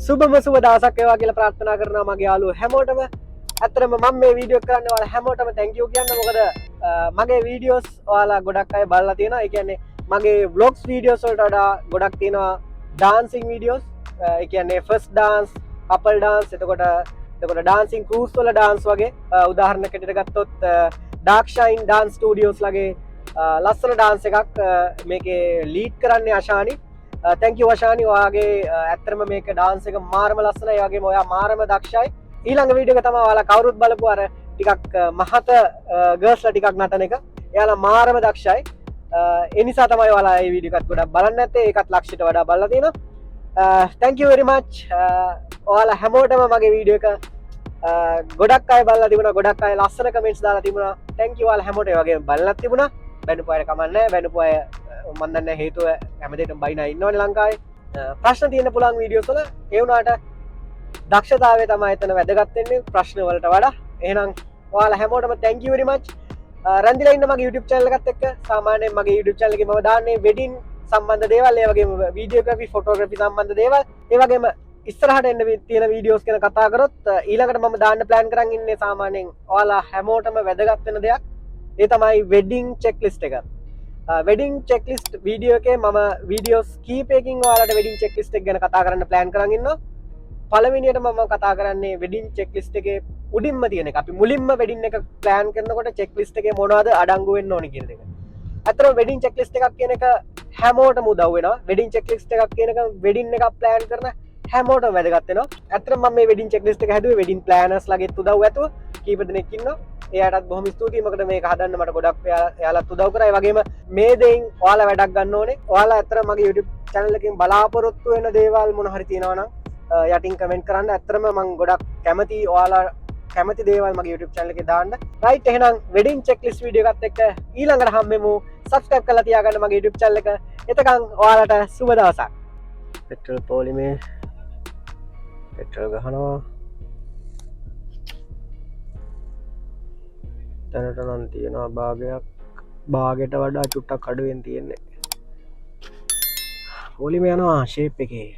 සුබම සුබ දවසක් වේවා කියලා ප්‍රාර්ථනා කරනවා මගේ යාළුවෝ හැමෝටම. ඇත්තටම මම මේ වීඩියෝ කරන්නේ ඔයාලා හැමෝටම thank you කියන්න. මොකද මගේ වීඩියෝස් ඔයාලා ගොඩක් අය බලලා තියෙනවා. ඒ කියන්නේ මගේ vlogs videos වලට වඩා ගොඩක් තියෙනවා dancing videos. ඒ කියන්නේ first dance, couple dance, එතකොට dancing cruise වල dance වගේ. උදාහරණයක් ඇටියට ගත්තොත් dark shine dance studios ලගේ ලස්සන dance එකක් මේකේ lead කරන්නේ අශානි. thank you අශානි. ඔයාගේ ඇත්තටම මේක dance එක මාරම ලස්සනයි. ඒ වගේම ඔයා මාරම දක්ෂයි. ඊළඟ වීඩියෝ එක තමයි ඔයාලා කවුරුත් බලපු අර ටිකක් මහත ගර්ල්ස් ලා ටිකක් නටන එක. එයාලා මාරම දක්ෂයි. ඒ නිසා තමයි ඔයාලා මේ වීඩියෝ එකත් ගොඩක් බලන්නේ නැත්තේ. ඒකත් ලක්ෂයට වඩා බලලා තියෙනවා. thank you very much. ඔයාලා හැමෝටම මගේ වීඩියෝ එක ගොඩක් අය බලලා තිබුණා. ගොඩක් අය ලස්සන කමෙන්ට්ස් දාලා තිබුණා. thank you ඔයාලා හැමෝටම. ඒ වගේම බලලත් තිබුණා. බැනුපු අය කමක් නැහැ. බැනුපු අය මම දන්නේ හේතුව හැමදේටම බයිනා ඉන්නවනේ ලංකාවේ. ප්‍රශ්න තියෙන පුළුවන් වීඩියෝස් වල ඒ වුණාට දක්ෂතාවය තමයි එතන වැදගත් වෙන්නේ ප්‍රශ්න වලට වඩා. එහෙනම් ඔයාලා හැමෝටම thank you very much. රැඳිලා ඉන්න මගේ YouTube channel එකත් එක්ක. සාමාන්‍යයෙන් මගේ YouTube channel එකේ මම දාන්නේ wedding සම්බන්ධ දේවල්, ඒ වගේම videography, photography සම්බන්ධ දේවල්. ඒ වගේම ඉස්සරහට එන්න තියෙන වීඩියෝස් ගැන කතා කරොත් ඊළඟට මම දාන්න plan කරන් ඉන්නේ සාමාන්‍යයෙන් ඔයාලා හැමෝටම වැදගත් වෙන දෙයක්. ඒ තමයි wedding checklist එක. wedding checklist වීඩියෝ එකේ මම වීඩියෝස් කීපයකින් ඔයාලට wedding checklist එක ගැන කතා කරන්න plan කරන් ඉන්නවා. පළවෙනියට මම කතා කරන්නේ wedding checklist එකේ උඩින්ම තියෙන එක. අපි මුලින්ම wedding එක plan කරනකොට checklist එකේ මොනවද අඩංගු වෙන්න ඕනේ කියන එක. අතරම wedding checklist එකක් කියන එක හැමෝටම උදව් වෙනවා. wedding checklist එකක් කියන එක wedding එකක් plan කරන හැමෝටම වැදගත් වෙනවා. අතරම මම මේ wedding checklist එක හැදුවේ wedding planners ලගෙත් උදව් ඇතුව කීප දෙනෙක් ඉන්නවා. එයාටත් බොහොම ස්තුතියි. මොකද මේක හදන්න මට ගොඩක් එයාලත් උදව් කරා. ඒ වගේම මේ දෙයින් ඔයාලා වැඩක් ගන්න ඕනේ. ඔයාලා අතර මගේ YouTube channel එකෙන් බලාපොරොත්තු වෙන දේවල් මොන හරි තියෙනවා නම් යටින් කමෙන්ට් කරන්න. ඇත්තටම මම ගොඩක් කැමතියි ඔයාලා කැමති දේවල් මගේ YouTube channel එකේ දාන්න. right එහෙනම් wedding checklist වීඩියෝ එකත් එක්ක ඊළඟට හම්බෙමු. subscribe කරලා තියාගන්න මගේ YouTube channel එක. එතකන් ඔයාලට සුබ දවසක්. පෙට්‍රල් පොලිමේ පෙට්‍රල් ගහනවා. දැනට නම් තියෙනවා භාගයට වඩා චුට්ටක් අඩුවෙන් තියෙන්නේ. පොලිමේ යනවා ෂේප් එකේ.